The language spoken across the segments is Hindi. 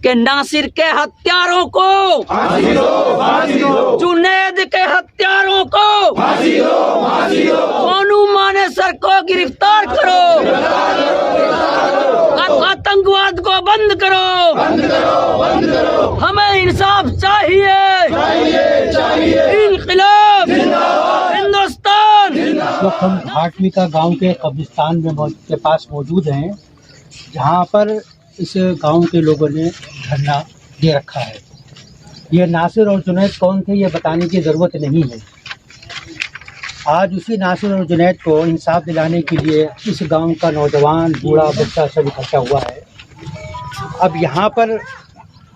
कि नासिर के हत्यारों को फांसी दो, फांसी दो। जुनैद के हत्यारों को फांसी दो, फांसी दो। मोनू मानेसर को गिरफ्तार करो, आतंकवाद को बंद करो, बंद करो, बंद करो। हमें इंसाफ चाहिए, चाहिए, चाहिए। इंक़िलाब हिंदुस्तान। तो हम घाटवी का गांव के कब्रिस्तान में के पास मौजूद हैं, जहां पर इस गांव के लोगों ने धरना दे रखा है। ये नासिर और जुनैद कौन थे ये बताने की ज़रूरत नहीं है। आज उसी नासिर और जुनैद को इंसाफ दिलाने के लिए इस गांव का नौजवान, बूढ़ा, बच्चा सब इकट्ठा हुआ है। अब यहाँ पर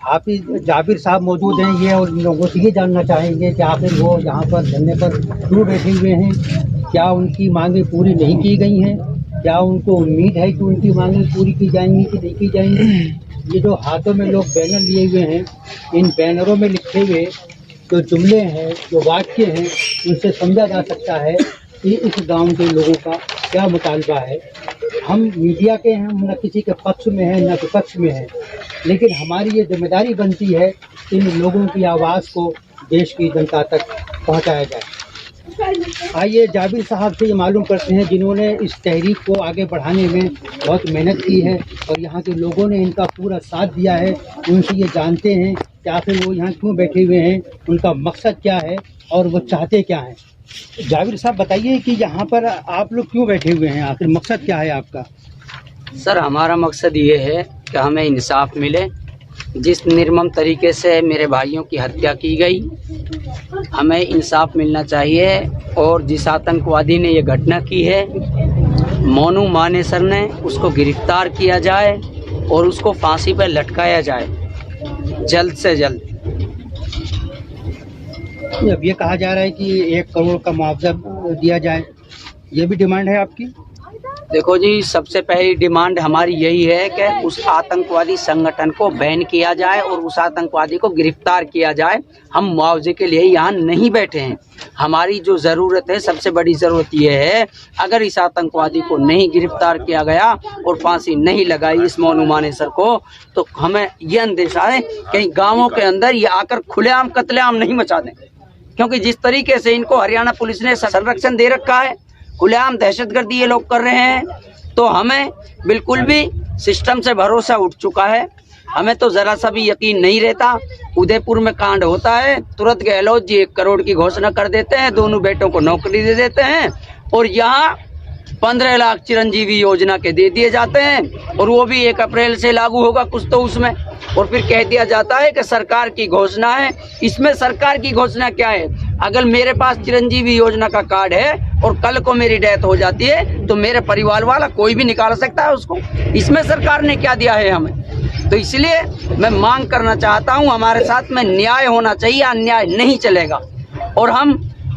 हाफिज जाबिर साहब मौजूद हैं। ये और लोगों से ये जानना चाहेंगे कि आखिर वो यहाँ पर धरने पर क्यों बैठे हुए हैं, क्या उनकी मांगें पूरी नहीं की गई हैं, क्या उनको उम्मीद है कि उनकी मांगें पूरी की जाएंगी कि नहीं की जाएंगी। ये जो हाथों में लोग बैनर लिए हुए हैं, इन बैनरों में लिखे हुए जो जुमले हैं, जो वाक्य हैं, उनसे समझा जा सकता है कि इस गांव के लोगों का क्या मुतालबा है। हम मीडिया के हैं, हम न किसी के पक्ष में हैं न विपक्ष में हैं, लेकिन हमारी ये जिम्मेदारी बनती है कि इन लोगों की आवाज़ को देश की जनता तक पहुंचाया जाए। आइए जाबिर साहब से ये मालूम करते हैं, जिन्होंने इस तहरीक को आगे बढ़ाने में बहुत मेहनत की है और यहाँ के लोगों ने इनका पूरा साथ दिया है। उनसे ये जानते हैं कि आखिर वो यहाँ क्यों बैठे हुए हैं, उनका मकसद क्या है और वो चाहते क्या हैं। जाबिर साहब बताइए कि यहाँ पर आप लोग क्यों बैठे हुए हैं, आखिर मकसद क्या है आपका? सर, हमारा मकसद ये है कि हमें इंसाफ मिले। जिस निर्मम तरीके से मेरे भाइयों की हत्या की गई, हमें इंसाफ मिलना चाहिए। और जिस आतंकवादी ने ये घटना की है, मोनू मानेसर ने, उसको गिरफ्तार किया जाए और उसको फांसी पर लटकाया जाए जल्द से जल्द। अब ये कहा जा रहा है कि 1 करोड़ का मुआवजा दिया जाए, ये भी डिमांड है आपकी? देखो जी, सबसे पहली डिमांड हमारी यही है कि उस आतंकवादी संगठन को बैन किया जाए और उस आतंकवादी को गिरफ्तार किया जाए। हम मुआवजे के लिए यहाँ नहीं बैठे हैं। हमारी जो ज़रूरत है, सबसे बड़ी ज़रूरत ये है, अगर इस आतंकवादी को नहीं गिरफ्तार किया गया और फांसी नहीं लगाई इस मोनू मानेसर को, तो हमें ये अंदेशा है कि गाँवों के अंदर ये आकर खुलेआम कत्लेआम नहीं मचा दें। क्योंकि जिस तरीके से इनको हरियाणा पुलिस ने संरक्षण दे रखा है, खुलेआम दहशतगर्दी ये लोग कर रहे हैं, तो हमें बिल्कुल भी सिस्टम से भरोसा उठ चुका है। हमें तो ज़रा सा भी यकीन नहीं रहता। उदयपुर में कांड होता है, तुरंत गहलोत जी 1 करोड़ की घोषणा कर देते हैं, दोनों बेटों को नौकरी दे देते हैं, और यहाँ 15 लाख चिरंजीवी योजना के दे दिए जाते हैं, और वो भी 1 अप्रैल से लागू होगा कुछ तो उसमें। और फिर कह दिया जाता है कि सरकार की घोषणा है। इसमें सरकार की घोषणा क्या है? अगर मेरे पास चिरंजीवी योजना का कार्ड है और कल को मेरी डेथ हो जाती है, तो मेरे परिवार वाला कोई भी निकाल सकता है उसको। इसमें सरकार ने क्या दिया है हमें? तो इसलिए मैं मांग करना चाहता हूं, हमारे साथ में न्याय होना चाहिए, अन्याय नहीं चलेगा। और हम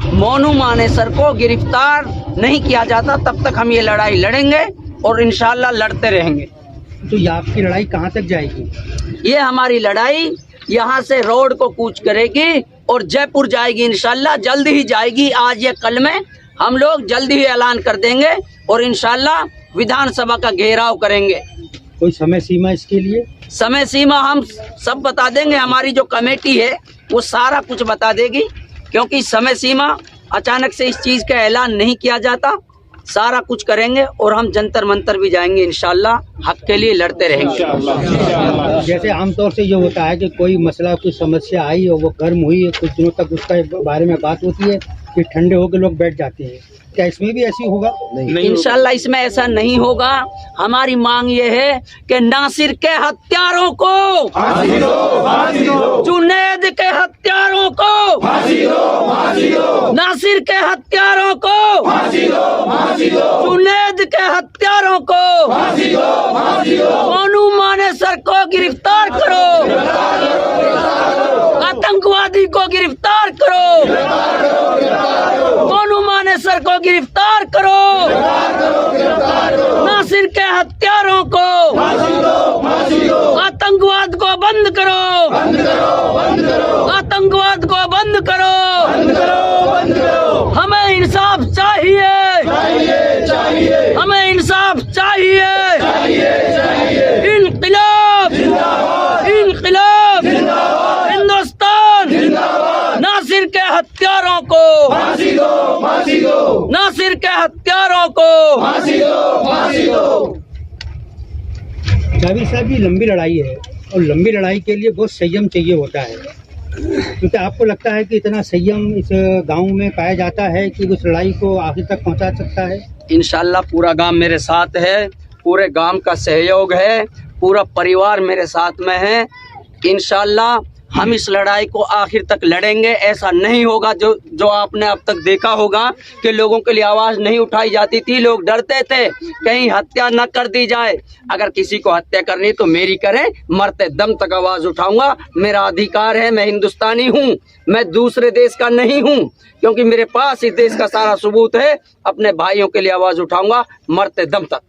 मोनू मानेसर को गिरफ्तार नहीं किया जाता तब तक हम ये लड़ाई लड़ेंगे और इंशाल्लाह लड़ते रहेंगे। तो ये आपकी लड़ाई कहाँ तक जाएगी? ये हमारी लड़ाई यहाँ से रोड को कूच करेगी और जयपुर जाएगी, इंशाल्लाह जल्द ही जाएगी। आज या कल में हम लोग जल्द ही ऐलान कर देंगे और इंशाल्लाह विधानसभा का घेराव करेंगे। कोई समय सीमा इसके लिए? समय सीमा हम सब बता देंगे। हमारी जो कमेटी है वो सारा कुछ बता देगी, क्योंकि समय सीमा अचानक से इस चीज़ का ऐलान नहीं किया जाता। सारा कुछ करेंगे और हम जंतर मंतर भी जाएंगे, इंशाल्लाह हक के लिए लड़ते रहेंगे। जैसे आमतौर से ये होता है कि कोई मसला, कोई समस्या आई और वो गर्म हुई, कुछ दिनों तक उसका बारे में बात होती है, फिर ठंडे होकर लोग बैठ जाते हैं। क्या इसमें भी ऐसी होगा? नहीं, इंशाल्लाह इसमें ऐसा नहीं होगा। हमारी मांग ये है कि नासिर के हत्यारों को फांसी दो, फांसी दो। जुनैद के हत्यारों को फांसी दो, फांसी दो। नासिर के हत्यारों को फांसी दो, फांसी दो। जुनैद के हत्यारों को फांसी दो, फांसी दो। मोनू मानेसर को गिरफ्तार करो, आतंकवादी को गिरफ्तार करो, मोनू मानेसर को गिरफ्तार करो, नासिर के हत्यारों को आतंकवाद को बंद करो, आतंकवाद को बंद करो। हमें इंसाफ चाहिए, हमें इंसाफ चाहिए। इंक़िलाब हत्यारों को फांसी दो, फांसी दो, नासिर के हत्यारों को फांसी दो, फांसी दो। जावेद साहब, ये लंबी लड़ाई है और लंबी लड़ाई के लिए बहुत संयम चाहिए होता है, क्योंकि आपको लगता है कि इतना संयम इस गांव में पाया जाता है कि उस लड़ाई को आखिर तक पहुंचा सकता है? इंशाल्लाह पूरा गांव मेरे साथ है, पूरे गांव का सहयोग है, पूरा परिवार मेरे साथ में है। इंशाल्लाह हम इस लड़ाई को आखिर तक लड़ेंगे। ऐसा नहीं होगा जो आपने अब तक देखा होगा कि लोगों के लिए आवाज़ नहीं उठाई जाती थी, लोग डरते थे कहीं हत्या न कर दी जाए। अगर किसी को हत्या करनी तो मेरी करें, मरते दम तक आवाज़ उठाऊंगा, मेरा अधिकार है। मैं हिंदुस्तानी हूँ, मैं दूसरे देश का नहीं हूँ, क्योंकि मेरे पास इस देश का सारा सबूत है। अपने भाइयों के लिए आवाज़ उठाऊंगा मरते दम तक।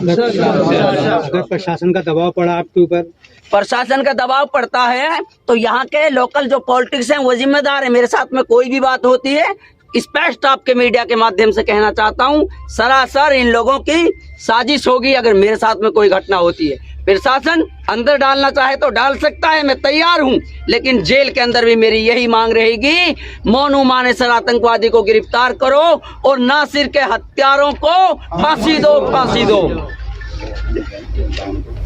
अगर प्रशासन का दबाव पड़ा आपके ऊपर? प्रशासन का दबाव पड़ता है तो यहाँ के लोकल जो पॉलिटिक्स हैं वो जिम्मेदार है। मेरे साथ में कोई भी बात होती है, स्पष्ट आपके मीडिया के माध्यम से कहना चाहता हूँ, सरासर इन लोगों की साजिश होगी। अगर मेरे साथ में कोई घटना होती है, प्रशासन अंदर डालना चाहे तो डाल सकता है, मैं तैयार हूँ, लेकिन जेल के अंदर भी मेरी यही मांग रहेगी, मोनू मानेसर आतंकवादी को गिरफ्तार करो और नासिर के हत्यारों को फांसी दो, फांसी दो।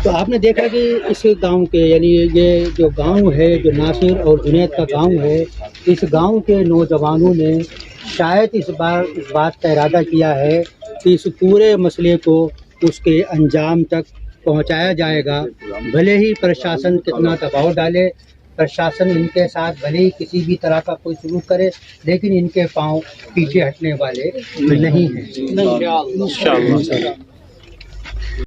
तो आपने देखा कि इस गांव के, यानी ये जो गांव है, जो नासिर और जुनैद का गांव है, इस गांव के नौजवानों ने शायद इस बात का इरादा किया है कि इस पूरे मसले को उसके अंजाम तक पहुंचाया जाएगा। भले ही प्रशासन कितना दबाव डाले, प्रशासन इनके साथ भले ही किसी भी तरह का कोई सलूक करे, लेकिन इनके पांव पीछे हटने वाले नहीं हैं।